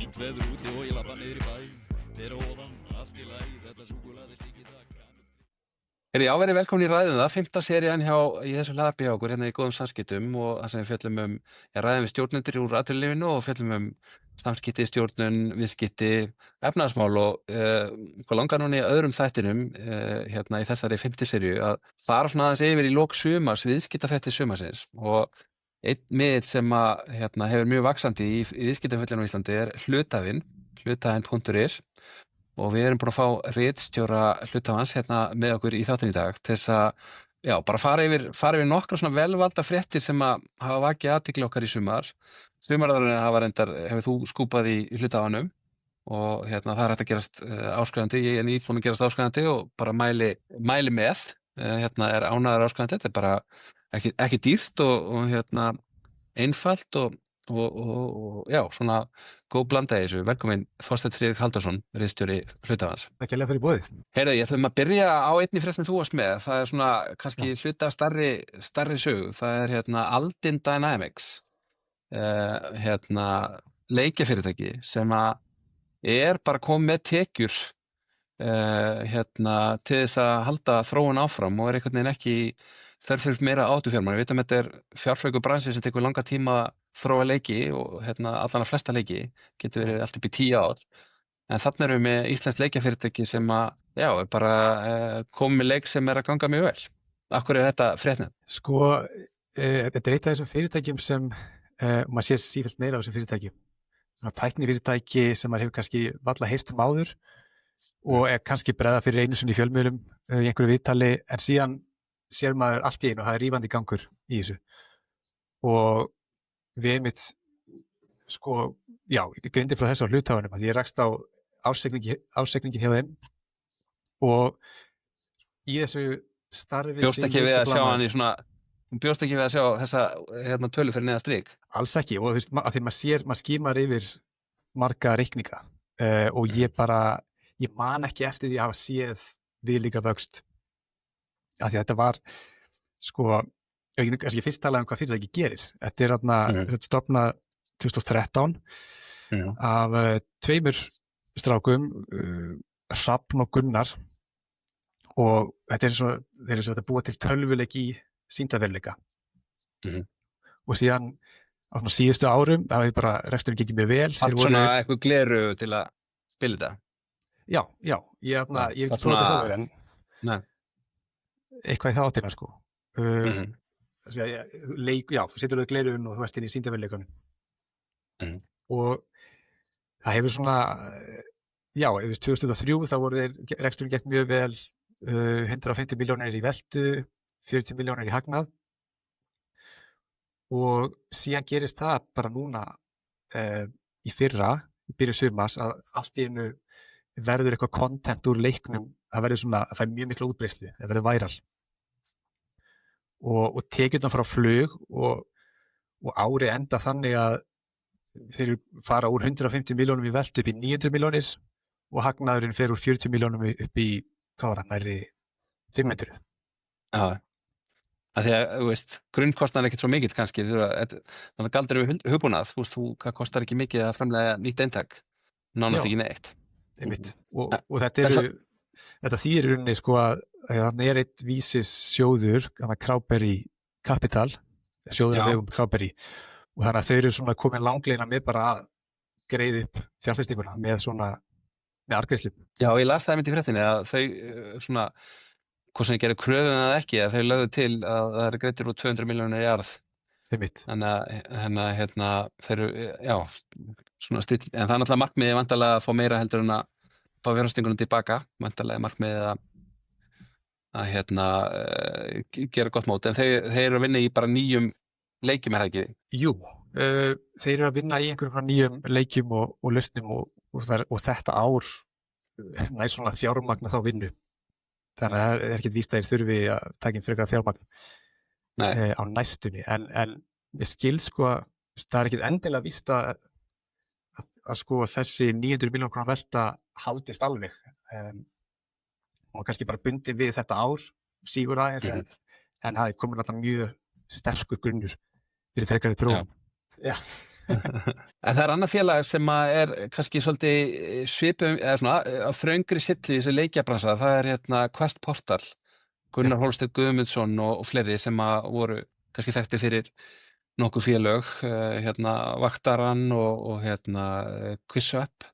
fínt veður úti og ég labba niður í bæ. Fyrir ofan, allt í lagi, þetta súkkulaði stikki takk. Já, verið velkomin í ræðuna, 5. serían í þessu hlaðvarpi hjá okkur hérna í góðum samskiptum og það sem við fjöllum ræðum við stjórnendur úr atvinnulífinu og fjöllum samskipti, stjórnun, viðskipti, efnahagsmál og hvað langar núna í öðrum þættinum hérna í þessari 5. seríu að fara svona aðeins yfir í lok sumars, viðskiptafréttir sumarsins og einn miðill sem hefur mjög vaxandi í viðskiptaföllinu á Íslandi hluthafi.is og við erum búin að fá ritstjóra hluthafans hérna með okkur í þáttinn í dag til þess að bara fara yfir nokkra svona velvalda fréttir sem að hafa vakið athygli okkar í sumar. Sumarðarinn hefur þú skúpað í hluthafanum og það er hægt að gerast áskrifandi, ég er nýbúinn að gerast áskrifandi og bara mæli með, er ánægður áskrifandi, þetta er bara ekki dýrt og einfalt og svona góð blanda í þessu. Velkomin Þorsteinn Friðrik Halldórsson, ritstjóri hlutafans. Takk hérlega fyrir boðið. Heyrðu, ég ætlum að byrja á einni frétt sem þú varst með. Það er svona kannski hluta stærri sögu. Það er Aldin Dynamics, leikjafyrirtæki sem er bara komið með tekjur til þess að halda þróun áfram og er einhvern veginn ekki þörf fyrir meira áhættufjármagn. Við vitum þetta er fjárfrægur bransi sem tekur langa tíma að þróa leiki og allan að flesta leiki getur verið allt upp í 10 ár. En þarna erum við með íslenskt leikjafyrirtæki sem er bara komið með leik sem er að ganga mjög vel. Af hverju er þetta fréttnefn? Sko, þetta er eitt af þessum fyrirtækjum sem maður sér sífellt meira á þessum fyrirtækjum. Tæknifyrirtæki sem maður hefur kannski varla heyrt áður og er kannski bregða fyrir einu sinni í fjölmiðlum í einhverju viðtali, en síðan sér maður allt í einu og það er rífandi gangur í þessu. Og við ég greindi frá þessu á hluthafanum að ég rakst á ársreikningin hjá þeim og í þessu starfi Bjóst ekki við að sjá hann í svona bjóst ekki við að sjá þessa tölu fyrir neðan strik? Alls ekki, og þú veist, af því maður skimar yfir marga reikninga og ég man ekki eftir því að hafa séð viðlíka vöxt, af því að þetta var ég kannski fyrst talað hvað fyrirtæki gerir. Þetta er þetta stofnað 2013 af tveimur strákum, Hrafn og Gunnar, og þetta er þeir búa til tölvuleik í sýndarveruleika. Og síðan á síðustu árum það hefur bara reksturinn gengið mjög vel. Hatt svona eitthvað gleru til að spila þetta? Já, ég hef ekki prófað þetta sjálfur, en eitthvað í þá áttina sko. Þú setur auðvitað glerun og þú ert inn í sýndarveruleikunum. Og það hefur 2003 þá voru reksturinn gekk mjög vel, 150 milljónir í veltu, 40 milljónir í hagnað, og síðan gerist það bara núna í byrjun sumars að allt í einu verður eitthvað content úr leiknum, það er mjög mikla útbreiðslu, það verður væral og tekjurnar frá flug og árið enda þannig að þeir fara úr 150 milljónum í veltu upp í 900 milljónir og hagnaðurinn fer úr 40 milljónum upp í nærri 500. Já, af því að þú veist, grunnkostnaður er ekkert svo mikill kannski, þannig að galdur við hugbúnað, það kostar ekki mikið að framlega nýtt eintak, nánast ekki neitt. Einmitt. Og þetta þýðir í rauninni að þannig er eitt vísis sjóður, Crawberry Capital, sjóður af vegum Crawberry, og þannig að þau eru komin langleina með bara að greiða upp fjárfestinguna með arðgreiðslu. Já, ég las það einmitt í fréttinni að þau hvort sem ég gerði kröfu en það ekki, að þau lögðu til að það eru greiddir úr 200 milljónir í arð. Einmitt. Þannig að þeir eru, svona still, en það er náttúrulega markmiðið væntanlega að fá meira heldur en að fá fjárfestingunum tilbaka, væntanlega markmiðið að gera gott mót, en þeir eru að vinna í bara nýjum leikjum, er það ekki? Jú, þeir eru að vinna í einhverjum nýjum leikjum og lausnum og þetta ár nær svona fjármagna þá vinnu. Þannig að það er ekkert víst að þeir þurfi að taka inn frekara fjármagn á næstunni, en ég skil það er ekkert endilega víst að þessi 900 milljóna króna velta haldist alveg og kannski bara bundið við þetta ár sígur aðeins, en það er komin alltaf mjög sterkur grunnur fyrir frekari þróun. En það annað félag sem að kannski svolítið svipum, eða svona á þröngri sillu í þessu leikjabransa, það hérna Quest Portal, Gunnar Hólmsteinn Guðmundsson og fleiri sem að voru kannski þekktir fyrir nokkuð félög, hérna Vaktaran og hérna QuizUp,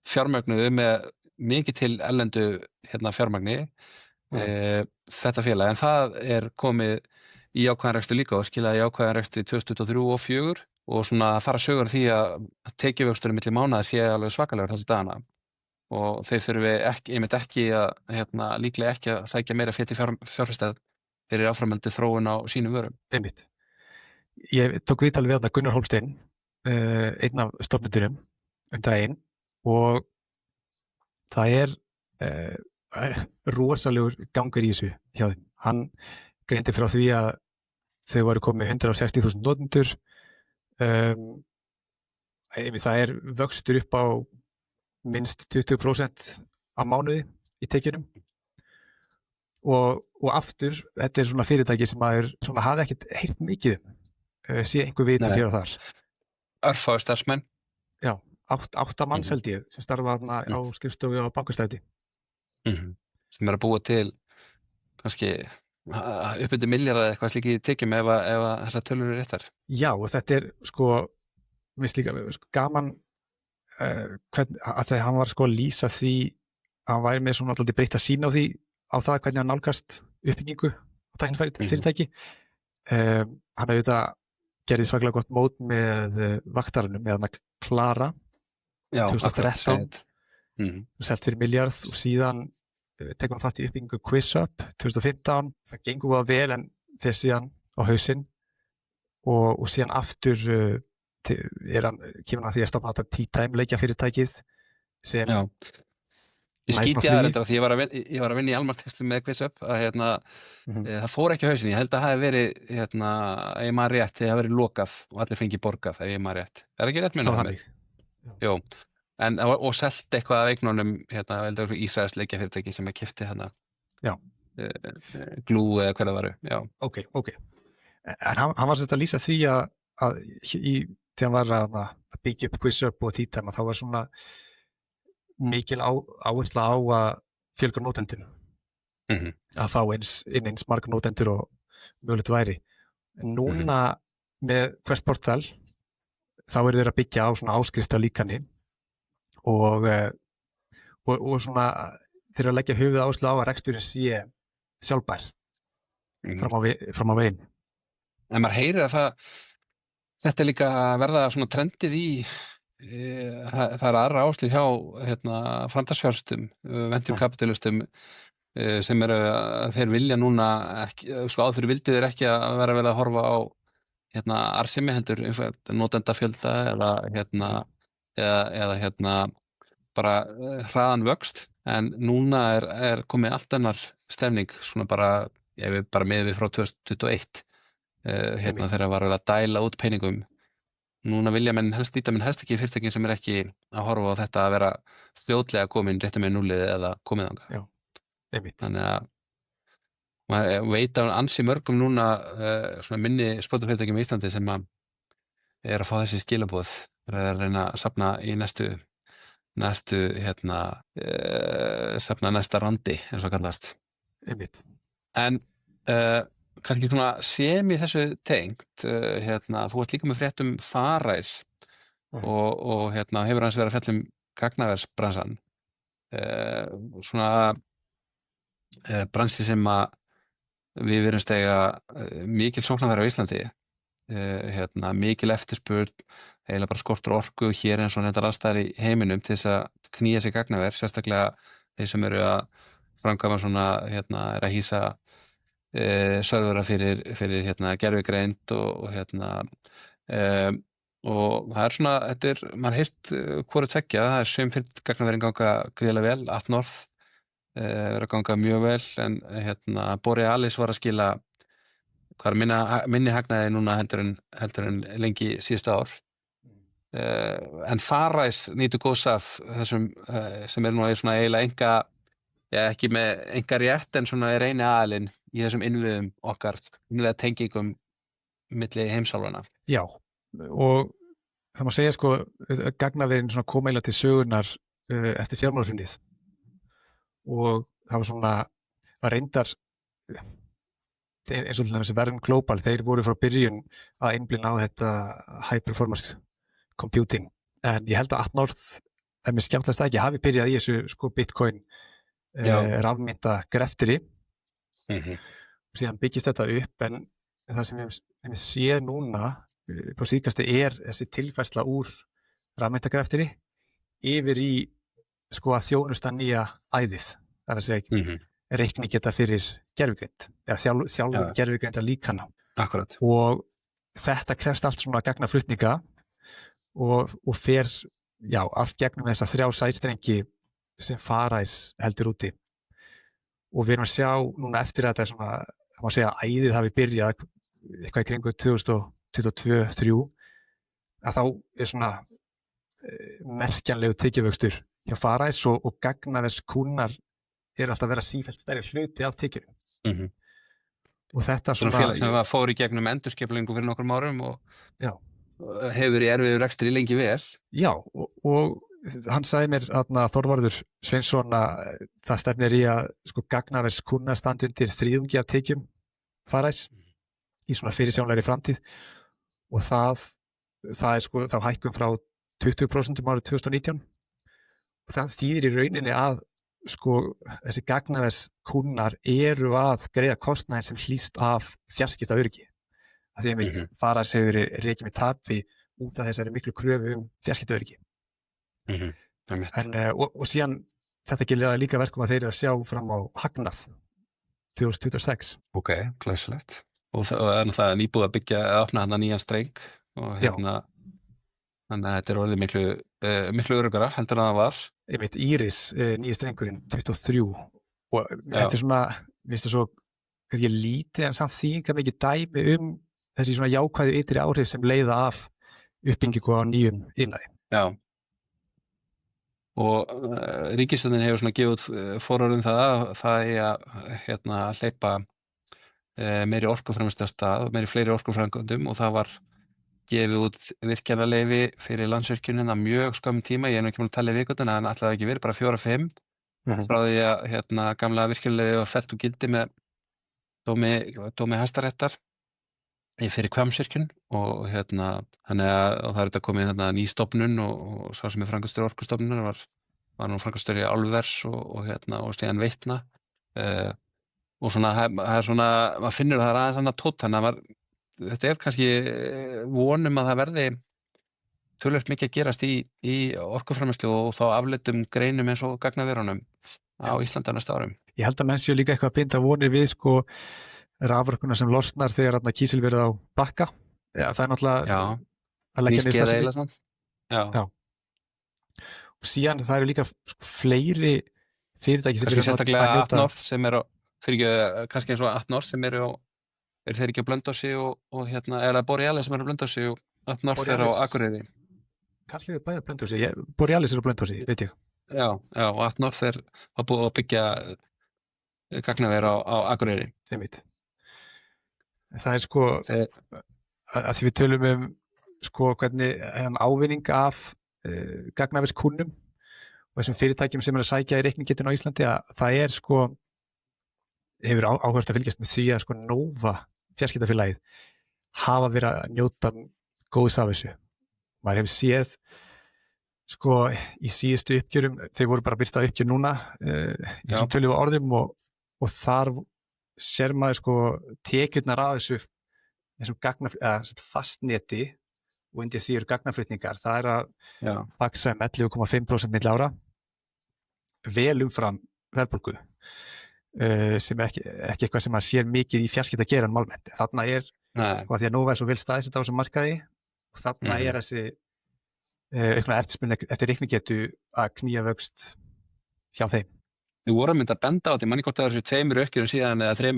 fjármögnuðu með mikið til erlendu hérna fjármagni, þetta félag, en það komið í ákveðan rekstur líka og skilaði í ákveðan rekstur í 2023 og 2024 og svona fara sögur því að tekjuvöxturinn milli mánaða sé alveg svakalegur þessi dagana og þeir þurfi ekki að líklega ekki að sækja meira fé til fjárfesta fyrir áframhaldandi þróun á sínum vörum. Einmitt. Ég tók viðtal við Gunnar Hólmsteinn, einn af stofnendunum daginn og það rosalegur gangur í þessu hjá þeim. Hann greindi frá því að þau voru komið 160.000 notendur, það vöxtur upp á minnst 20% á mánuði í tekjunum og aftur, þetta svona fyrirtæki sem maður svona hafi ekkert heyrt mikið sé einhver vitur hér og þar. Örfáir starfsmenn? Já, 8 manns held ég sem starfa þarna á skrifstofu á Bankastræti. Sem að búa til kannski uppbyndi milljarða eða eitthvað slíki tekjum ef þessar tölur réttar. Já, og þetta sko minnst líka gaman að þegar hann var sko að lýsa því að hann væri með svona alltaf breytta sýn á það hvernig hann nálgast uppbyggingu á tæknifyrirtæki. Hann auðvitað gerði svaklega gott mót með Vaktaranum með hann Klara 2013 selt fyrir milljarð og síðan tekur hann þátt í uppbyggingu QuizUp 2015, það gengur það vel en fer síðan á hausinn og síðan aftur kemur hann að því að stoppa þetta Tea Time leikjafyrirtækið sem ég skýti aðeins því ég var að vinna í almartextum með QuizUp að það fór ekki á hausinn, ég held að það hafi verið ef ég maður rétt, það hafi verið lokað og allir fengið borgað ef ég maður rétt. Ekki rétt minna það mig? Jó. Og selt eitthvað af eignunum Ísraels leikjafyrirtæki sem keypti Glú eða hver það varu. Ok. En hann var að lýsa því að þegar hann var að byggja upp QuizUp og Tea Time að þá var svona mikil áhersla á að fjölga notendum. Að fá eins marga notendur og mögulegt væri. Núna með Quest Portal þá þeir að byggja á svona áskriftarlíkani og svona þeir að leggja höfuð áherslu á að reksturinn sé sjálfbær fram á veginn. En maður heyrir að þetta líka verða svona trendið í það aðra áherslu hjá framtaksfjárfestum, venturkapitalistum sem þeir vilja núna ekki, sko áður vildu þeir ekki að vera vel að horfa á arðsemi heldur notendafjölda eða bara hraðan vöxt, en núna komið allt annar stefning svona bara með við frá 2021 þegar var vel að dæla út peningum. Núna vilja menn helst ekki fyrirtækin sem ekki að horfa á þetta að vera fljótlega komin réttu með núlið eða komið þangað. Þannig að maður veit af ansi mörgum núna svona minni spotafyrirtækjum í Íslandi sem að fá þessi skilaboð, að reyna að safna í safna næsta randi eins og kallast. En kannski svona sem í þessu tengt, þú ert líka með frétt Farice og hefur hans verið að fjalla gagnaversbransan, svona bransi sem að við erum stega mikil sóknarfæri á Íslandi, mikil eftirspurn, eiginlega bara skortur orku hér eins og þetta aðstæður í heiminum til þess að knýja sig gagnaver, sérstaklega þeir sem eru að framkvæma svona, að hýsa servera fyrir gervigreind og það svona, maður heist hvoru tveggja, það sum fyrir gagnaverin ganga gríðarlega vel, Atnorth að ganga mjög vel, en Borealis var að skila minni hagnaði núna heldur en lengi síðustu ár, en Farice nýtur góðs af þessum sem nú svona eiginlega ekki með enga rétt en svona eini aðilinn í þessum innviðum okkar, innviða tengingum milli heimsálfanna. Já, og það má segja sko gagnaverin svona kom eiginlega til sögunar eftir fjármálahrunið og það var svona var reyndar eins og til dæmis Verne Global, þeir voru frá byrjun að innblina á þetta high performance computing en ég held að Atnorth, ef mér skemmtilegast ekki, hafi byrjað í þessu sko Bitcoin rafmynta greftri og síðan byggist þetta upp en það sem ég sé núna på síðkasti þessi tilfærsla úr rafmyntagreftinni yfir í sko að þjónusta nýja æðið, þar að segja reikni geta fyrir gervigreind eða þjálfur gervigreinda líkana. Akkurat. Og þetta krefst allt svona gagnaflutninga og fer allt gegnum þessa 3 sæstrengi sem Farice heldur úti. Og við erum að sjá núna eftir að þetta svona, það má segja að æðið hafi byrjað eitthvað í kringu 2022-2023 að þá svona merkjanlegu tekjuvöxtur hjá Farice og gagnavers kúnnar alltaf að vera sífellt stærri hluti af tekjunum. Og þetta svona félag sem fór í gegnum endurskipulagningu fyrir nokkrum árum og hefur í erfiðu rekstri lengi vel. Já, og hann sagði mér að Þorvarður Sveinsson að það stefnir í að sko gagnavers kúnnar standi undir 3/3 af tekjum Farice í svona fyrirsjáanlegri framtíð og það er sko þá hækkun frá 20% árið 2019 og það þýðir í rauninni að sko þessi gagnavers kúnnar eru að greiða kostnaðinn sem hlýst af fjarskiptaöryggi. Að því að Farice hefur verið rekið með tapi út af þessari miklu kröfu fjarskiptaöryggi. Og síðan þetta gerir líka verkum að þeir eru að sjá fram á hagnað 2026. Ok, glæsilegt. Og það er náttúrulega nýbúið að byggja að opna hann nýjan streng og þannig að þetta er orðið miklu öruggara heldur en það var. Íris, nýji strengurinn 23 og þetta er svona, viðstu svo kannski lítið en samt þýðingar mikið dæmi þessi svona jákvæðu ytri áhrif sem leiða af uppbyggingu á nýjum iðnaði. Já. Og ríkisstjórnin hefur svona gefið út fororð það er að hleypa meiri orkuframleiðslu af stað, meiri fleiri orkuframkvæmdum og það var gefið út virkjanaleyfi fyrir Landsvirkjunina mjög skömmum tíma, ég ekki múin að tala í vikundina en ætlaði ekki verið bara 4-5 frá því að gamla virkjanaleyfi var fellt úr gildi með dómi Hæstaréttar fyrir Hvammsvirkjun og þannig að það er þetta komið ný stofnun og sá sem er framkvæmdastjóri Orkustofnunar var nú framkvæmdastjóri Álvers og síðan Veitna og svona, það er svona, maður finnur það er aðeins annað tótt, þannig að þetta er kannski vonum að það verði töluvert mikið að gerast í orkuframleiðslu og þá afleiddum greinum eins og gagnaverunum á Íslandi á næstu árum. Ég held að menn séu líka eitthvað að binda vonir við sko raforkuna sem losnar þegar kísilverið á Bakka. Já, það er náttúrulega að leggja niður starfsemi. Já. Og síðan það eru líka fleiri fyrirtæki sem kannski sérstaklega Atnorth sem eru kannski eins og Atnorth sem eru þeir ekki á Blönduósi og er það Borealis sem eru á Blönduósi og Atnorth er á Akureyri. Kannski er bæði á Blönduósi, Borealis er á Blönduósi, veit ég. Já, og Atnorth var búið að byggja gagnaver á Akureyri. Einmitt. Það er sko, að því við tölum sko hvernig ávinning af gagnaverskúnnum og þessum fyrirtækjum sem er að sækja í reikningetun á Íslandi að það er sko hefur áhört að fylgjast með því að sko Nova fjarskiptafélagið hafa verið að njóta góðs af þessu. Maður hefur séð sko í síðustu uppgjörum, þeir voru bara birtað uppgjör núna í þessum töluðu orðum og þar sér maður sko tekjurnar af þessum fastneti og undir því eru gagnaflutningar. Það er að vaksa 11,5% milli ára vel umfram verðbólgu. Sem er ekki eitthvað sem maður sér mikið í fjarskipta geran málmennt. Þarna er, og því að Nova er svo vel staðsett á þessum markaði og þarna er þessi aukna eftirspurn eftir reiknigetu að knýja vöxt hjá þeim. Við vorum myndið að benda á því, manni hvort það eru 2 uppgjörum síðan eða 3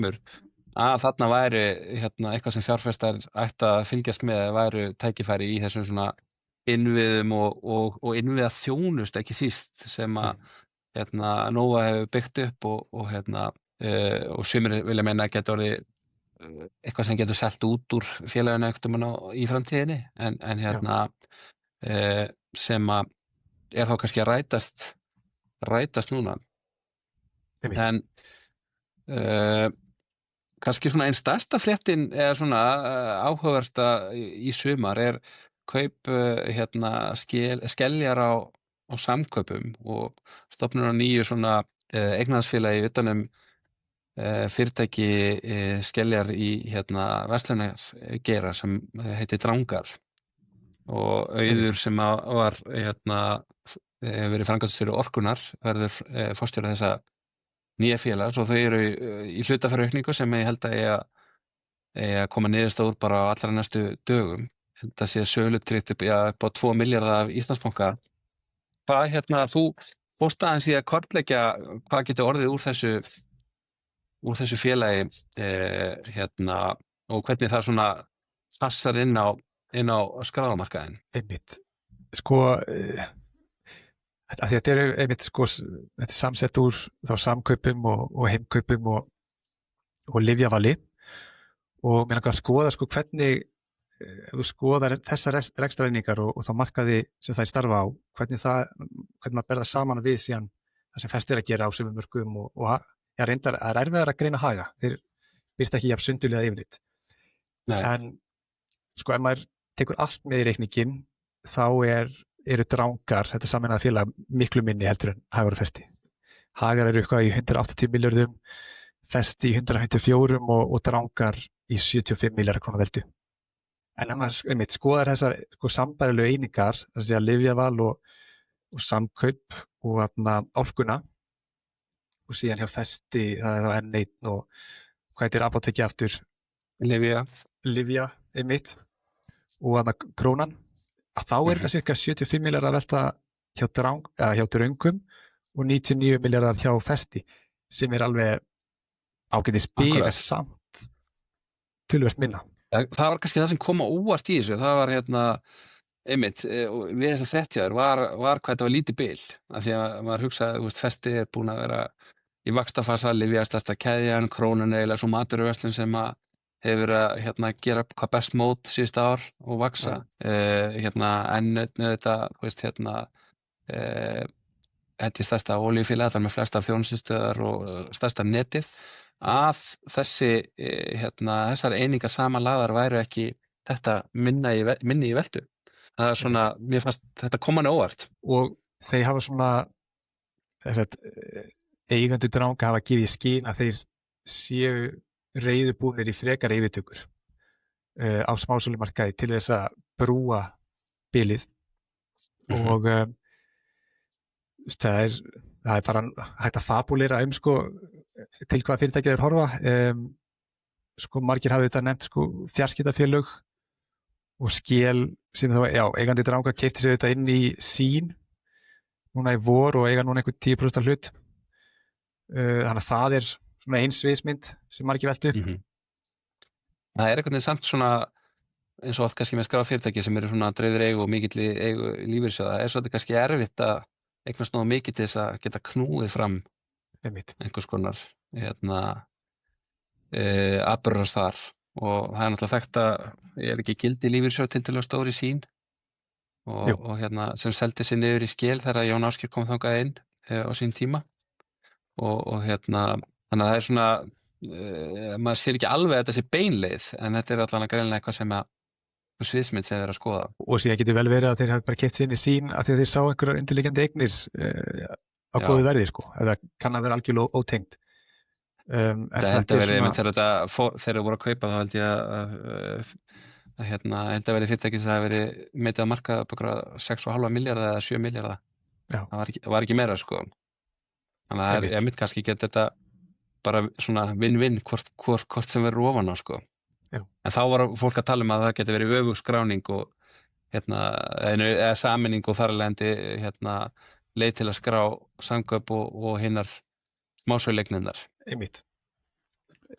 að þarna væri eitthvað sem fjárfestar ætti að fylgjast með væru tækifæri í þessum svona innviðum og innviða þjónust ekki síst sem að Nova hefur byggt upp og sumir vilja meina að geta orðið eitthvað sem getur selt út úr félaginu í framtíðinni en sem að þá kannski að rætast núna. einmitt, En kannski svona einn stærsta fréttin eða svona áhugaversta í sumar kaup Skeljar á Samkaupum og stofnun á nýju svona eignaðsfélagi utanum fyrirtæki Skeljar í verslunargeira sem heitir Drangar og Auður sem var hefur verið framkvæmdastjóri Orkunnar verður forstjóri þessa nýja félags og þau eru í hlutafjáraukningu sem ég held að eigi að koma niðurstöður bara á allra næstu dögum. Þetta sé sölutryggt upp á 2 milljarða af Íslandsbanka. Hvað þú fórst aðeins í að kortleggja hvað getur orðið úr þessu félagi og hvernig það svona passar inn á skráðamarkaðinn. einmitt. Sko, að þetta einmitt, sko, þetta samsett úr þá Samkaupum og Heimkaupum og Lyfjavali og mér langar að skoða sko hvernig ef þú skoðar þessar rekstrareiningar og þá markaði sem það starfa á, hvernig maður ber það saman við síðan það sem Fest að gera á sumum mörkuðum og reyndar að erfiðar að greina haga, þeir birta ekki jafn sundulega yfirleitt. En sko ef maður tekur allt með í reikningin þá eru Drangar, þetta sameinaða félag, miklu minni heldur en Hagar og Festi. Hagar eru eitthvað í 180 milljörðum, Festi í 194 og Drangar í 75 milljarða króna veldu. En ef maður einmitt skoðar þessar sko sambærilegu einingar, þess að Lyfjaval og Samkaup og Orkuna og síðan hjá Festi, það þá N1 og hvað heitir apóteki aftur? Lyfja, einmitt, og Krónan, að þá þetta cirka 75 milljarðar velta hjá Dröngum og 99 milljarðar hjá Festi, sem alveg ágætis spil samt töluvert minna. Það var kannski það sem kom á óvart í þessu, það var einmitt, við þess að fréttjaður var hvað þetta var lítið bil, af því að maður hugsaði, Festi búin að vera í vaxtarfasa, Lyfja stærsta keðjan, Krónan eiginlega svo matvöruverslun sem hefur verið að gera hvað best mót síðustu ár og vaxa. En þetta, þetta stærsta olíufélag, það með flestar þjónustustöðvar og stærsta netið, að þessar einingar samanlagðar væru ekki þetta minni í veltu. Það svona, mér fannst þetta koma henni óvart. Og þeir hafa svona eigendur Dranga hafa gefið í skyn að þeir séu reiðubúnir í frekar yfirtökur á smásölumarkaði til þess að brúa bilið og það er bara hægt að fabúlera sko til hvaða fyrirtæki þeir horfa. Sko margir hafa þetta nefnt sko fjarskiptafélög og Skel sem þá, eigandi Dranga keypti sér þetta inn í Sín núna í vor og eiga núna einhvern 10% hlut. Þannig að það svona ein sviðsmynd sem margir veltu upp. Það einhvern veginn samt svona eins og oft kannski með skráð fyrirtæki sem eru svona dreifðir eigu og mikill eigu lífeyrissjóða, svolítið kannski erfitt að eignast nógu mikið til þess að geta knúið fram einhvers konar atburðarás þar og það náttúrulega þekkt að ekki gildi lífeyrissjóð tiltölulega stór í Sín og sem seldi sig niður í Skel þegar Jón Ásgeir kom þangað inn á sín tíma og þannig að það svona maður sér ekki alveg að þetta sé beinleið en þetta allan greinilega eitthvað sem sviðsmynd sem þeir eru að skoða. Og síðan getur vel verið að þeir hafi bara keypt sér inn í Sín af því að þeir sá einhverjar undirliggjandi eignir á góðu verði sko, eða kann að vera algjörlega ótengt. Það held að verið þegar þeir voru að kaupa þá held ég að held að verið fyrirtæki sem það hafi verið metið að marka bara 6,5 milljarða eða 7 milljarða. Það var ekki meira sko. Þannig að ég mitt kannski geta þetta bara svona vinn-vinn hvort sem verður ofan á sko. En þá var fólk að tala að það geti verið öfugskráning og eða sameining og þar af leiðandi leið til að skrá Samkaup og hinnar smásölueignirnar. Einmitt.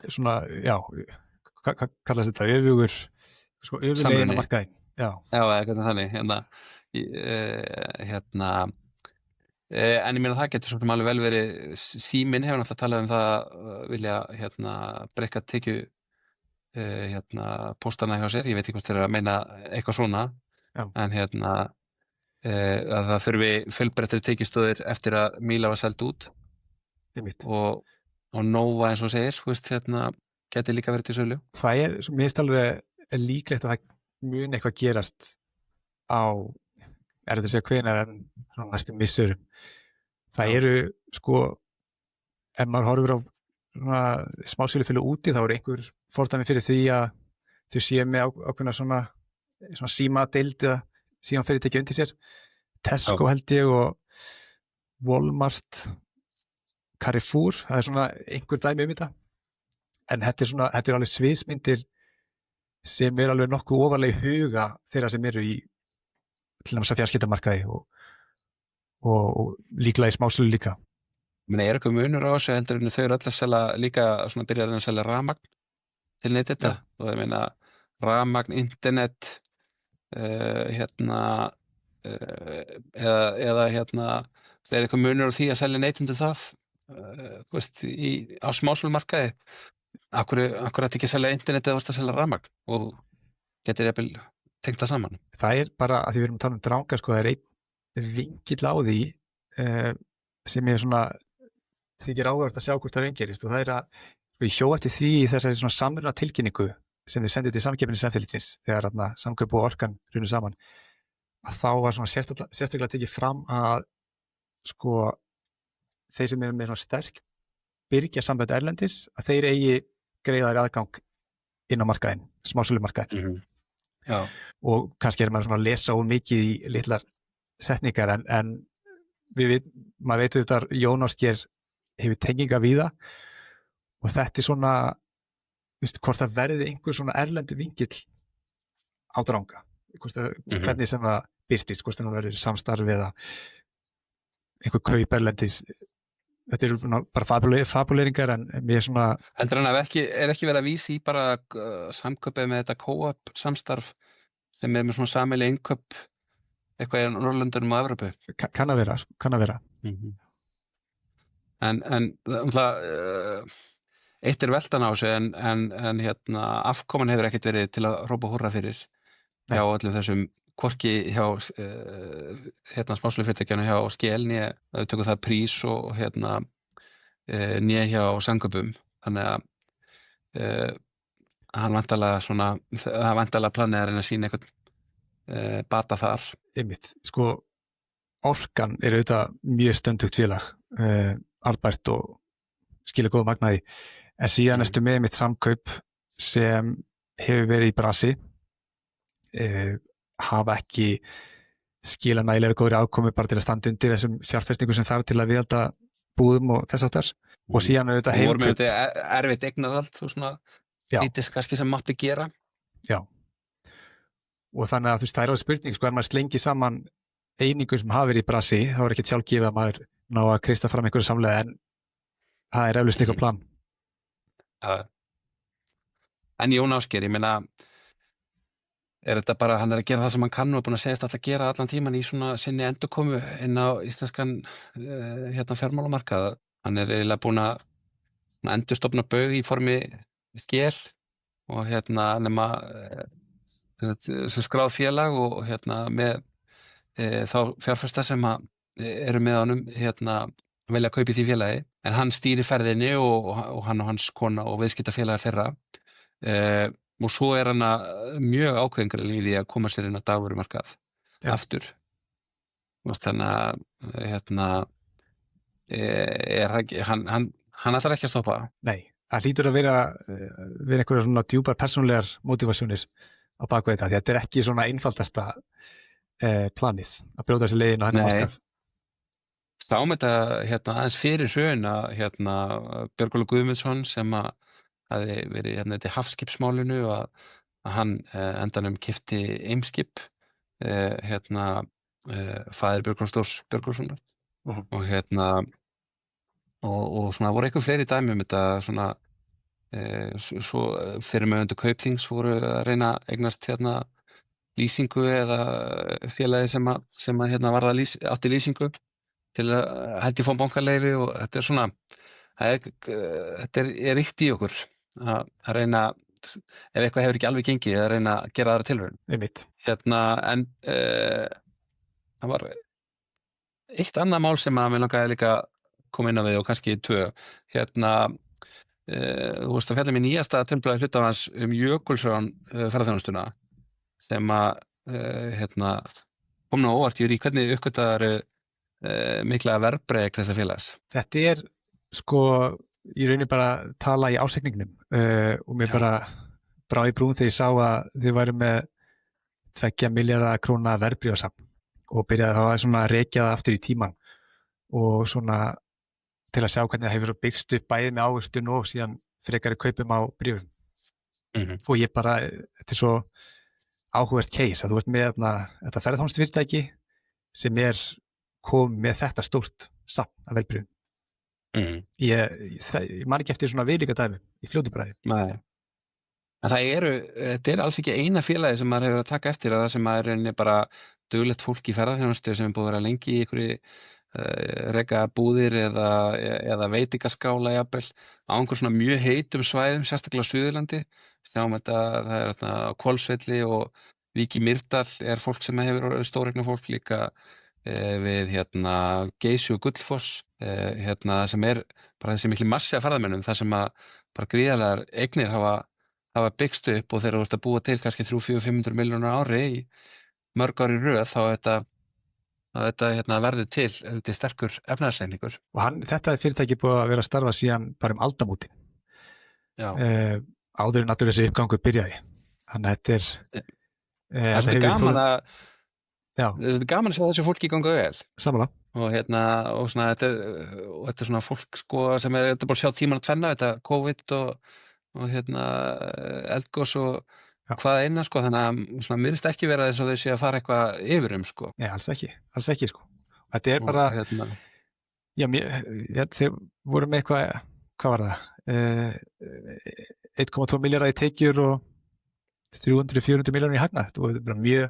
Svona, hvað kallast þetta? Öfugur, sko, öfuglegin á markaðinn. Eitthvað þannig. En ég meina það getur svo alveg vel verið, Síminn hefur náttúrulega talað um það að vilja breikka tekju póstana hjá sér, ég veit ekki hvort þeir eru að meina eitthvað svona, en að það þurfi fjölbreyttari tekjustóðir eftir að Míla var seld út einmitt. og Nova eins og þú segir, þú veist, gæti líka verið til sölu. Það mér finnst alveg líklegt að það mun eitthvað gerast á, þetta að segja hvenær en svona næstum missurum. Það eru, sko, ef maður horfir á svona smásölufélög úti, þá einhver fordæmi fyrir því að þau séu með ákveðna svona símadeild eða síðan fyrirtæki undir sér. Tesco held ég og Walmart, Carrefour, það svona einhver dæmi þetta. En þetta er alveg sviðsmyndir sem alveg nokkuð ofarlega í huga þeirra sem eru í til dæmis að fjarskiptamarkaði og líklega í smásölu líka. Eitthvað munur á þessu heldur en þau eru öll að selja líka svona byrjar að selja rafmagn til neytenda og ég meina rafmagn, internet eða það er eitthvað munur á því að selja neytendur það þú veist, á smásölumarkaði akkur ætti ekki að selja internet eða að selja rafmagn og getur jafnvel tengt það saman. Það er bara að því við erum að tala um dranga sko, það er einn vingill á því sem er svona þykir áhugavert að sjá hvort það raungerist og það er að ég hjó eftir því í þessari svona samruna tilkynningu sem þið sendið til samkeppniseftirlitsins þegar Samkaup og Orkan runnu saman að þá var svona sérstaklega tekið fram að sko þeir sem eru með svona sterk byrgjarsambönd erlendis að þeir eigi greiðari aðgang inn á markaðinn, smásölumarkaðinn. Já. Og kannski maður svona að lesa úr mikið í litlar setningar en maður veit þetta Jón Ásgeir hefur tenginga við það og þetta svona hvort það verði einhver svona erlendur vingill á dranga hvernig sem það birtist, hvort það verður samstarf eða einhver kaup erlendis þetta eru svona bara fabuleringar en mér svona heldur hann að er ekki verið að vísa í bara samkaupið með þetta co-op samstarf sem með svona sameiginleg innkaup eitthvað í Norðurlöndunum og Evrópu kann að vera en eitt er veltan á þessu en afkoman hefur ekkert verið til að hrópa húrra fyrir hjá öllum þessum hvorki hjá smásölufyrirtækjunum hjá Skel né þau tökum það prís og né hjá Samkaupum þannig að hann væntanlega planið að reyna að sýna eitthvað bata þar. Einmitt, sko Orkan er auðvitað mjög stöndugt félag Albert og skilja góða magnaði en síðan ertu með mitt Samkaup sem hefur verið í brasi hafa ekki skila nægilega góðri afkomu bara til að standa undir þessum fjárfestingum sem þarf til að viðhalda búðum og þess áttar og síðan auðvitað og voru með þetta erfitt eignarhald og svona lítið kannski sem mátti gera og þannig að það er alveg spurning sko ef maður slengi saman einingu sem hafa verið í brasi þá er ekki sjálfgefið að maður ná að kreista fram einhverju samlega en það er eflaust eitthvað plan. En Jón Ásgeir, ég meina er þetta bara, hann er að gera það sem hann kann og er búin að segja alltaf að gera allan tíman í svona sinni endurkomu inn á íslenskan fjármálamarkað. Hann er eiginlega búin að endurstofna Baug í formi Skel og nema sem skráð félag og með þá fjárfesta sem eru með honum velja að kaupa í því félagi en hann stýrir ferðinni og hann og hans kona og viðskiptafélagar þeirra og svo er hann mjög ákveðingur í því að koma sér inn á dagvörumarkað aftur þannig að hann ætlar ekki að stoppa. Nei, það hlýtur að vera einhverja svona djúpar persónulegar mótivasjónir á baku þetta, því þetta er ekki svona einfaldasta planið að brjóta þessi leiðin á henni markað. Sáum þetta aðeins fyrir hrun að Björgólfur Guðmundsson sem hafði verið til hafskipsmálinu að hann endanum keypti Eimskip faðir Björgólfs Þórs Björgólfssonar og svona voru eitthvað fleiri dæmi þetta svona svo fyrirmöðundur Kaupþings voru að reyna að eignast lýsingu eða félagi sem átti lýsingu til að held ég fá bankaleyfi og þetta er svona þetta er ríkt í okkur að reyna ef eitthvað hefur ekki alveg gengið að reyna að gera aðra tilraun. Einmitt. En það var eitt annað mál sem að mér langaði líka að koma inn á við og kannski tvö. Hérna, þú veist að fjallum í nýjasta tölblaði hlutafans Jökulsrán ferðaþjónustuna sem að hérna, kom nú á óvart í hvernig uppgötaðar mikla verðbreyk þessa félags. Þetta er sko í rauninni bara tala í ásetningnum og mér Já. bara brá í brún þegar ég sá að þið væru með 2 milljarða króna verðbréfasafn og byrjaði þá að svona rekja það aftur í tíman og svona til að sjá hvernig það hefur byggst upp bæði með ávöxtun og síðan frekari kaupum á bréfum. Og ég bara, þetta er svo áhugavert case að þú ert með þetta ferðaþjónustufyrirtæki sem kom með þetta stórt safn af verðbréfum. Ég man ekki eftir svona viðlíka dæmi í fljótu bragði. Nei. En þetta er alls ekki eina félagi sem maður hefur að taka eftir að það sem maður er rauninni bara duglegt fólk í ferðaþjónustu sem er búið að vera lengi í einhverju reka búðir eða veitingaskála jafnvel á einhver svona mjög heitum svæðum, sérstaklega á Suðurlandi. Sjáum þetta, það er á Hvolsvelli og Vík í Mýrdal er fólk sem hefur orðið stóreigna fólk líka við Geysi og Gullfoss sem er bara þessi mikli massi af ferðamönnum þar sem að bara gríðarlegar eignir hafa byggst upp og þegar þú ert að búa til kannski 300-500 milljónir á ári í mörg ári í röð þá þetta verður til þetta sterkur efnahagsreikningur. Og þetta fyrirtæki búið að vera að starfa síðan bara aldamótin. Já. Áður en allur þessi uppgangur byrjaði. Þannig að þetta það er gaman að sjá þessu fólki ganga vel. Samanlega. Og svona þetta er svona fólk sko sem þetta er bara að sjá tíman að tvenna þetta COVID og eldgos og hvað eina sko, þannig að svona mér finnst ekki vera þess að þau sé að fara eitthvað yfir sko. Nei, alls ekki sko. Þetta er bara þeir voru með hvað var það? 1,2 milljarða í tekjur og 300-400 milljónir í hagnað. Þetta var bara mjög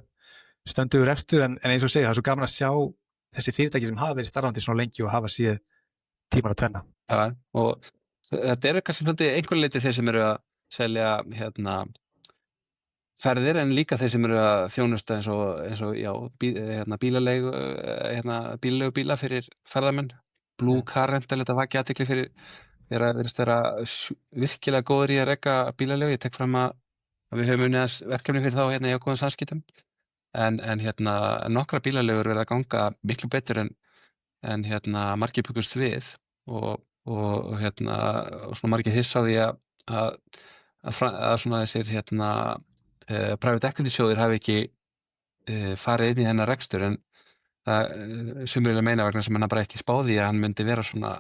stöndugur rekstur en eins og segja, það er svo gaman að sjá þessi fyrirtæki sem hafa verið starfandi svona lengi og hafa séð tíman að tvenna. Já, og þetta eru kannski einhverju leyti þeir sem eru að selja ferðir en líka þeir sem eru að þjónusta eins og bílalegu bíla fyrir ferðamenn. Blue Car Rental, þetta vakið athygli fyrir þeirra virðist vera virkilega góður í að reka bílalegu. Ég tek fram að við höfum unnið verkefni fyrir þá í ákveðnum samskiptum en nokkra bílalegur verða að ganga miklu betur en margir byggust við og svona margir hissa á því að svona þessir private equity sjóðir hafi ekki farið inn í þennan rekstur en það sumriðlega meina vegna sem hann bara ekki spáði að hann myndi vera svona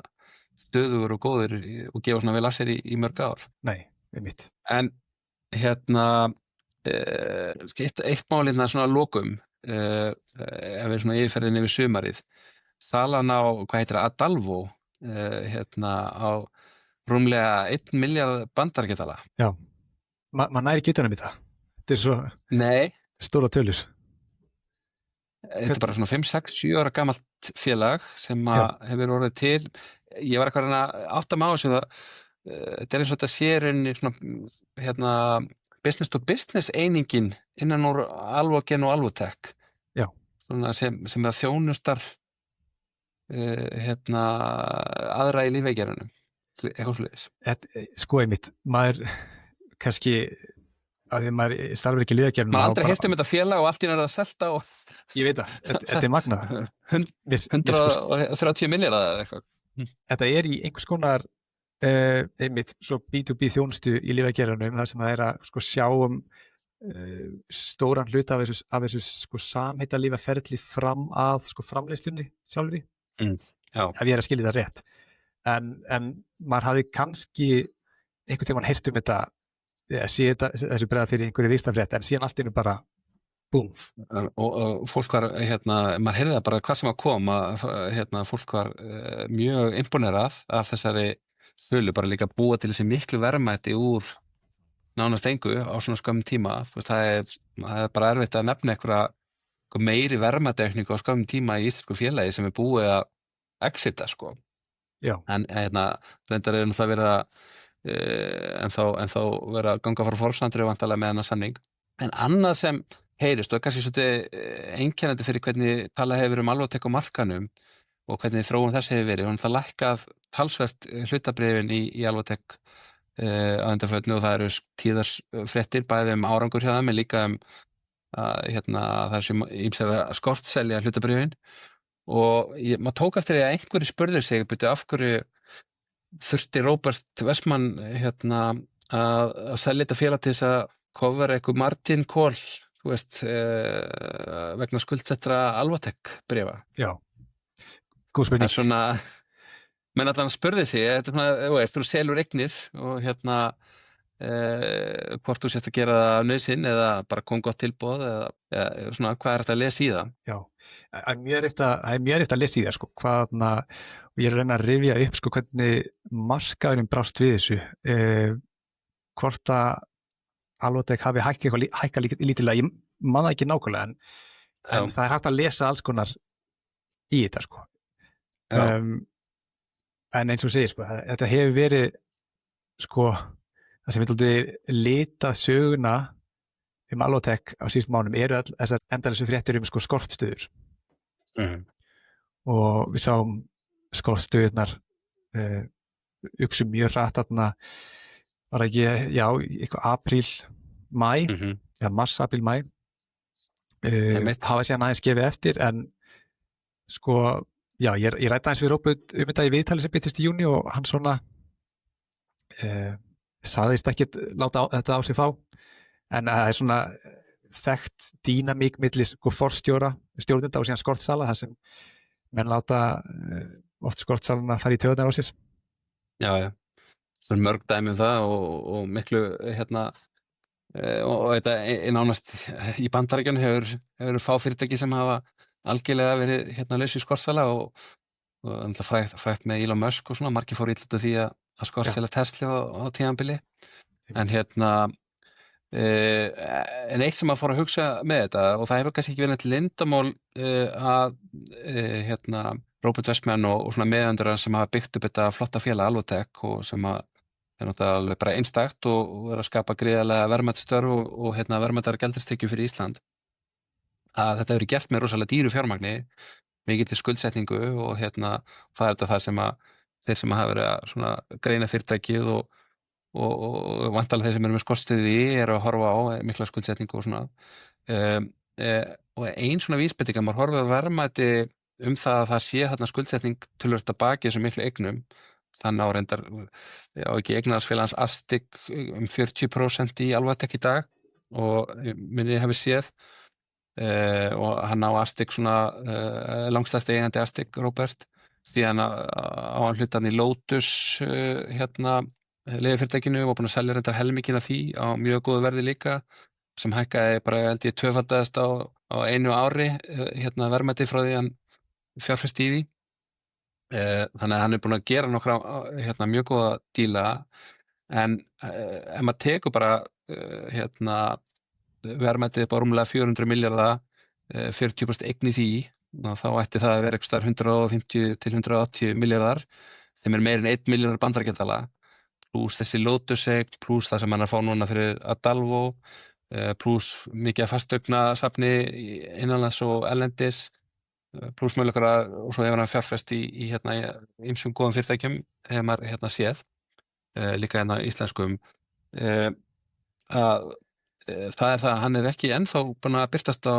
stöðugur og góður og gefa svona vel af sér í mörg ár. Nei, einmitt. En eitt mál svona lokum ef við svona yfirferðin yfir sumarið salan á, hvað heitir það, Adalvo á rúmlega 1 milljarð bandaríkjadala. Já, maður næri ekki utan um þetta. Þetta er svo stóra tölur. Þetta er bara svona 5, 6, 7 ára gamalt félag sem hefur orðið til. Ég var eitthvað að átta mig á þessu þetta er eins og þetta sé rauninni svona business to business einingin innan úr Alvogen og Alvotech. Já. Svona sem það þjónustar aðra í lífeygerunum. Eitthvað svoleiðis. Sko einmitt, maður kannski að því maður starfir ekki í lífeygerunum. Maður aldrei heyrt þetta félag og allt í það að selta og ég veit það, þetta er magnað. 130 milljarða eða eitthvað. Þetta er í einhvers konar einmitt svo B2B þjónustu í lífeygerunum þar sem það er að sko sjá stóran hluta af þessu sko samheita lífaferli fram að sko framleiðslunni sjálfri. Ef ég er að skilja það rétt. En maður hafði kannski einhvern tímann heyrt um þetta sé þessu bregða fyrir einhverju vísnafrétt en síðan allt einu bara búm. Og fólk var, maður heyrði það bara hvað sem að koma, fólk var mjög imponerað af þessari sölu, bara líka búa til þessi miklu verðmæti úr nánast engu á svona skömmum tíma. Það er bara erfitt að nefna eitthvað meiri verðmætiaukningu á skömmum tíma í íslensku félagi sem er búið að exita sko. Já. En reyndar er það verið að en þá verið að ganga frá forsandri vantarlega með hennar samning. En annað sem heyrist og er kannski svolítið einkennandi fyrir hvernig talað hefur Alvotech á markanum og hvernig þróun þess hefur verið. Það lækkað talsvert hlutabréfin í Alvotech á undanförnu og það eru tíðarsfréttir bæði árangur hjá þeim en líka að það sé ýmsir að skortselja hlutabréfin og maður tók eftir því að einhverju spurðu sig af hverju þurfti Robert Wessman að selja þetta félag til þess að covera eitthvað margin call þú veist vegna skuldsettra Alvotech bréfa. Já, góð spurning. Það svona menn allan spurði sig þetta svona, þú veist, þú selur eignir og hvort þú sést að gera það nauðsinn eða bara kom gott tilboð eða svona hvað er þetta að lesa í það? Já, það er mjög eftir að lesa í það sko, og ég er að reyna að rifja upp sko hvernig markaðurinn brást við þessu hvort að Alvotech hafi hækkað lítilega, ég man það ekki nákvæmlega en það er hægt að lesa alls konar í þetta sko en eins og segir sko, þetta hefur verið sko það sem við litað söguna Alvotech á síðust mánum eru þessar endalessu fréttir sko skortstöður og við sáum skortstöðurnar uxu mjög hratt þarna var ekki, eitthvað apríl, maí eða mars, apríl, maí hafa síðan aðeins gefið eftir en sko, ég ræddi aðeins við Róbert þetta í viðtali sem byrtist í júní og hann svona sagðist ekkert láta þetta á sig fá en það er svona þekkt dýnamík milli sko forstjóra, stjórnenda og síðan skortsala þar sem menn láta oft skortsalana fara í taugarnar á sér. Já, það er mörg dæmi það og miklu og þetta nánast í Bandaríkjunum hefur fá fyrirtæki sem hafa algjörlega verið laus í skortsala og frægt með Elon Musk og svona, margir fóru illa út af því að skortsala Tesla á tímabili en en eitt sem maður fór að hugsa með þetta og það hefur kannski ekki verið neitt leyndarmál að Robert Wessman og svona meðöndur sem hafa byggt upp þetta flotta félag Alvotech og sem er náttúrulega alveg bara einstakt og er að skapa gríðarlega verðmætastörf og verðmætari gjaldeyristekjur fyrir Ísland að þetta hefur gert með rosalega dýru fjármagni mikilli skuldsetningu og það er það sem að þeir sem hafa verið að svona greina fyrirtækið og vantarlega þeir sem eru með skortstöðu eru að horfa á mikla skuldsetningu og svona og ein svona vísbending að maður horfir að verðmæti það að það sé þarna skuldsetning töluvert að baki þessum miklu eignum þannig á reyndar ekki eignarhaldsfélagans Astic 40% í Alvotech í dag og minni hefur séð og hann á Astic svona langstærsti eigandi Astic Robert síðan á hann hlutan í Lotus leigufyrirtækinu og búin að selja reyndar helminginn af því á mjög góðu verði líka sem hækkaði bara held ég tvöfaldaðist á einu ári verðmæti frá því hann fjárfesti í því þannig að hann er búin að gera nokkra mjög góða díla en ef maður tekur bara verðmætið bara rúmlega 400 milljarða 40% eign í því þá ætti það að vera eitthvað 150 til 180 milljarðar sem er meir en 1 milljarður bandaríkjadala pluss þessi Lotus-eign, pluss það sem hann er að fá núna fyrir Adalvo pluss mikið af fasteignasafni innanlands og erlendis pluss möguleikar og svo hefur hann fjárfest í ýmsum góðum fyrirtækjum hefur maður séð líka íslenskum að það er það að hann er ekki ennþá búin að birtast á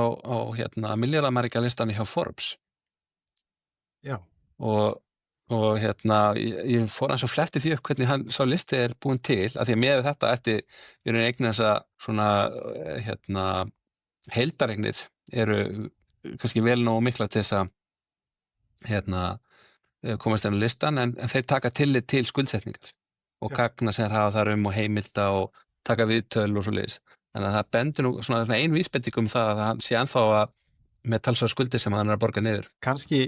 milljarðamæringa listanni hjá Forbes og ég fór eins og fletti því upp hvernig sá listi er búin til af því að með þetta ætti við erum eignin þess að svona heildareignir eru kannski vel nógu mikla til þess að komast inn á listan en þeir taka tillit til skuldsetningar og gagna sem þeir hafa þar og heimilda og taka viðtöl og svoleiðis þannig að það bendir nú svona ein vísbending það að hann sé ennþá að með talsverðar skuldir sem hann er að borga niður. Kannski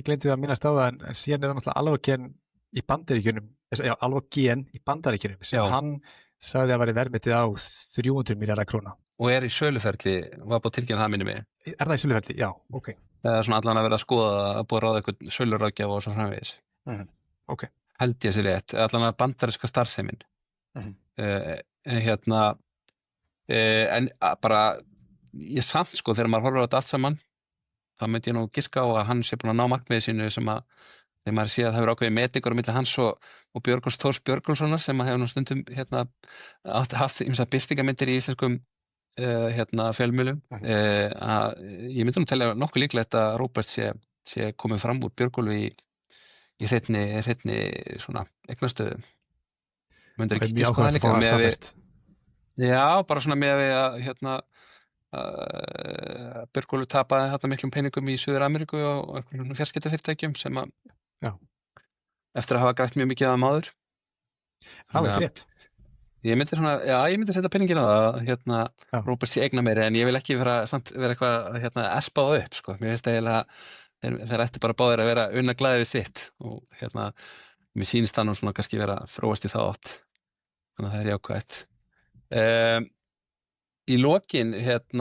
gleymdu við að minnast á það en síðan er það náttúrulega Alvogen í Bandaríkjunum sem hann sagði að væri verðmætið á 300 milljarða króna. Og er í söluferli, var búið tilkynna það minni mig. Er það í söluferli? Já, ok. Það er svona allan að vera að skoða að búið að ráða eitthvað söluráðgjafa og svo framvegis. Ok. Held ég sér rétt, allan að bandaríska starfseimin. En bara ég samt sko þegar maður horfir á þetta allt saman þá myndi ég nú giska á að hann sé búin að ná markmiði sínu sem að þegar maður sé að það hefur ákveðið metingur á milli hans og Björgólfs Þórs Björgólfssonar sem að hefur nú stundum haft ýmsar birtingarmyndir í íslenskum fjölmiðlum að ég myndi nú telja nokkuð líklegt að Róbert sé komið fram úr Björgólfi í hreinni svona eignastöðu. Myndir Það ekki er mjög giska á það áhugavert að líka fá það með við staðfest. já, bara svona með við að Björgólfur tapaði þarna miklum peningum í Suður-Ameríku og einhverjum fjarskiptafyrirtækjum sem að Já. eftir að hafa grætt mjög mikið af maður. Það var Þannig að frétt. ég myndi setja peningin á það að Já. Róbert sé eigna meiri en ég vil ekki vera eitthvað espa það upp sko. Mér finnst eiginlega þeir ættu bara báðir að vera unna glæði við sitt og mér sýnist það nú svona kannski vera þróast í það átt. Þannig að það er jákvætt. Í lokin ertu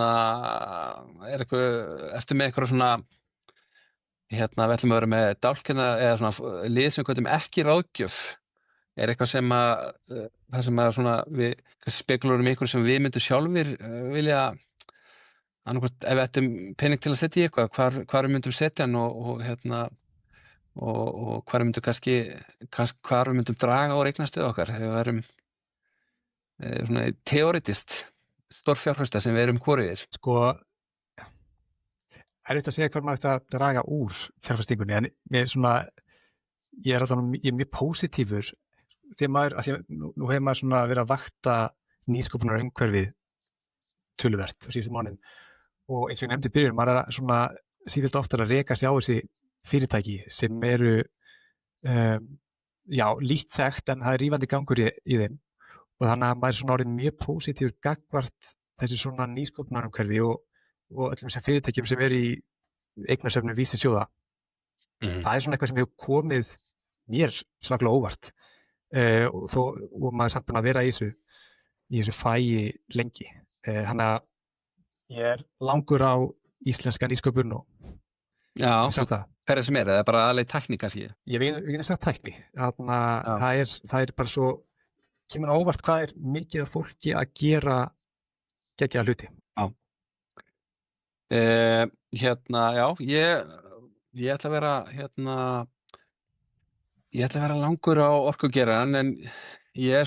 með eitthvað svona við ætlum að vera með dálkina eða svona lið sem við köllum ekki ráðgjöf eitthvað sem að það sem að svona við spekulurum ykkur sem við myndum sjálfir vilja annarkvort ef við ættum pening til að setja í eitthvað hvar við myndum setja hann og hvar við myndum kannski hvar við myndum draga úr eignarstöðu okkar ef við værum svona teoretist stórfjárfesta sem við erum hvorugir. Sko, erfitt að segja hvað maður ætti að draga úr fjárfestingunni, en ég er mjög pósitífur þegar nú hefur maður svona verið að vakta nýsköpunar umhverfið töluvert á síðustu mánuðum og eins og ég nefndi í byrjun, maður er svona sífellt oftar að reka sig á þessi fyrirtæki sem eru lítt þekkt en það er rífandi gangur í þeim og þannig að maður er svona orðið mjög pósitífur gagnvart þessi svona nýsköpunarumhverfi og öllum sem fyrirtækjum sem eru í eignasöfnum vísisjóða. Það er svona eitthvað sem hefur komið mér svaklega óvart og maður er samt búin að vera í þessu fæi lengi. Þannig að ég er langur á íslenska nýsköpun og Hver sem eða bara aðleið tækni kannski? Við getum sagt tækni. Það er bara svo kemur óvart hvað er mikið af fólki að gera geggjaða hluti. Ég ætla að vera ég ætla að vera langur á orkugerann en ég er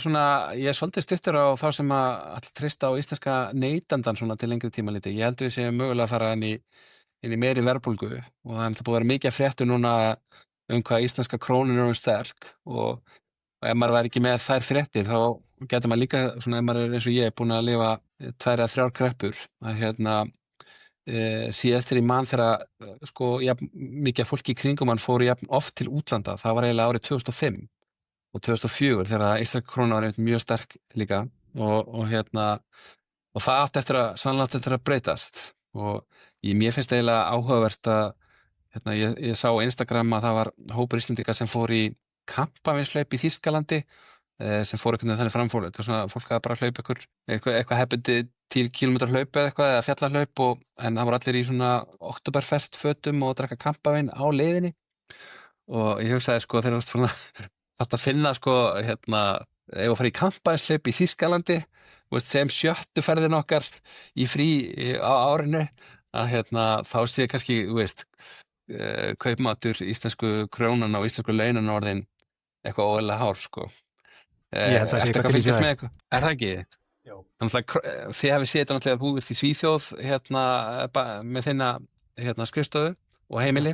svolítið stuttur á þá sem að treysta á íslenska neytandann svona til lengri tíma liti. Ég held við séum mögulega að fara inn í meiri verðbólgu og það er búið að vera mikið að fréttu núna hvað íslenska krónan er sterk og ef maður væri ekki með þær fréttir þá getur maður líka svona ef maður er eins og ég búin að lifa 2 eða 3 kreppur að síðast þegar ég man þegar sko mikið fólki í kringum hann fóru oft til útlanda, það var eiginlega árið 2005 og 2004 þegar íslenska króna var mjög sterk líka og það átti sannlega eftir að breytast og mér finnst eiginlega áhugavert að ég sá á Instagram að það var hópur Íslendinga sem fór í kampavinshlaup í Þýskalandi sem fór einhvern veginn þannig framfór fólk að bara hlaupa eitthvað hefbundi 10 km hlaup eða fjallahlaup en það voru allir í svona Oktoberfest fötum og drekka kampavin á leiðinni og ég hugsaði sko þegar þetta finna sko ef að fara í kampavinshlaup í Þýskalandi sem 7. ferðin okkar í frí á árinu að þá sé kannski kaupmátur íslensku krónan og íslensku launan orðin eitthvað óeðlilega hár sko. Ég held að það sé eitthvað til í það. Er það ekki? Já. Þannig þið hafið séð þetta náttúrulega þú ert í Svíþjóð með þinna skrifstofu og heimili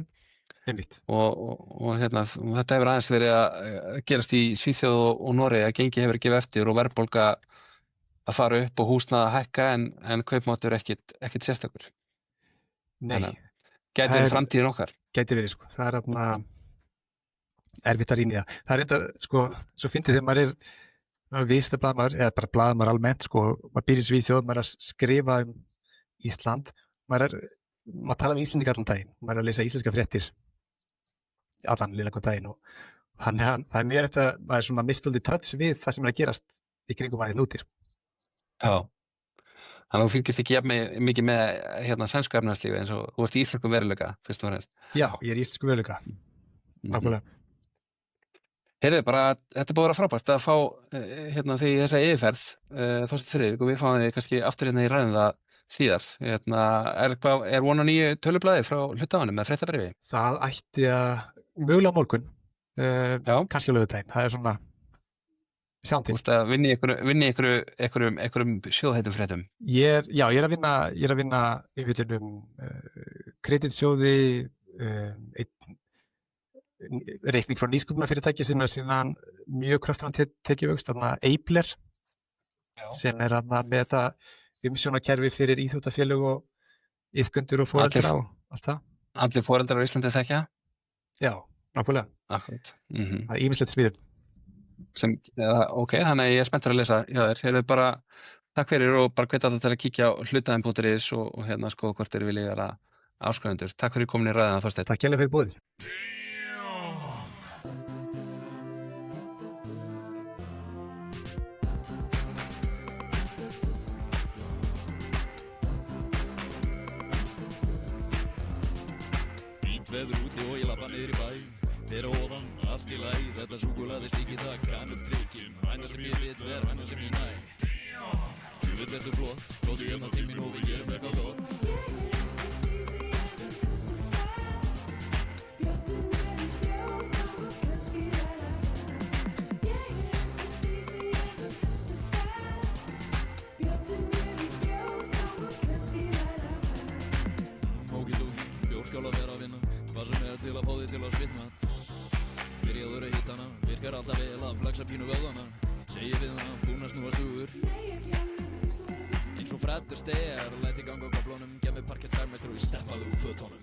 og þetta hefur aðeins verið að gerast í Svíþjóð og Noregi að gengi hefur gefið eftir og verðbólga að fara upp og húsnæði að hækka en kaupmáttur ekkit sérstakur. Nei. Gæti verið framtíðin okkar. Gæti verið sko. Það er erfitt að rýna í það. Það er þetta sko, svo fyndið þegar maður er viðskiptablaðamaður eða bara blaðamaður almennt sko, maður býr í Svíþjóð, maður er að skrifa Ísland, maður tala Íslendinga allan daginn, maður er að lesa íslenska fréttir allan lilla hvern daginn og það er mér eftir að maður er svona mistfuldi touch við það sem er að gerast í kringum manni núti. Já. Þannig að þú fylgist ekki mikið með sænsku efnahagslífi eins og þú ert í íslenskum veruleika fyrst og fremst. Já, ég er í íslenskum veruleika. Nákvæmlega. Heyrðu, þetta búið að vera frábært að fá því þessa yfirferð Þorsteinn Friðrik og við fáum þig kannski aftur í ræðum það síðar. Er von á nýju tölublaði frá hluthafanum með fréttabréfi? Það ætti að mögulega á morgun, Já. kannski á laugardaginn. Það er svona sjáum Þú til. veist að vinni einhverjum sjóðheitum fréttum. Ég er að vinna í viljunum kreditsjóði, reikning frá nýsköpunarfyrirtæki sem er síðan mjög kröftugan tekjuvöxt, þarna Eibler, sem er þarna með þetta umsjónarkerfi fyrir íþróttafélög og iðkendur og foreldra og allt það. Allir foreldrar á Íslandi þekkja? Já, nákvæmlega. Akkurat. Það er ýmislegt smiðum. Ok, þannig að ég er spenntur að lesa hjá þér. Heyrðu bara, takk fyrir og bara hvet alltaf til að kíkja á hlutaðin.is og skoða hvort þeir vilja vera áskrifundur. Takk fyrir komin í ræðina, Þorsteinn. Takk hérlega fyrir boðið. Fínt veður úti og ég labba niður í bæ. Þeir ofan, allt í lagi, þetta súkkulaði stíki það kannum trikkim. Væna sem ég vil ver, væna sem ég næ. Þú veit þetta flott, góðu hérna til mín og við gerum eitthvað gott. Bjórskál að vera að vinna, hvað sem er til að fá þig til að svitna. Byrjaður að hitta hana, virkar alltaf vel að flexa pínu vöðvana. Segir við hana, búin að snúa stugur. Eins og Fred Astaire, læt í ganga á köflunum, gef mig parkett þærmestru og ég steppaði úr fötunum.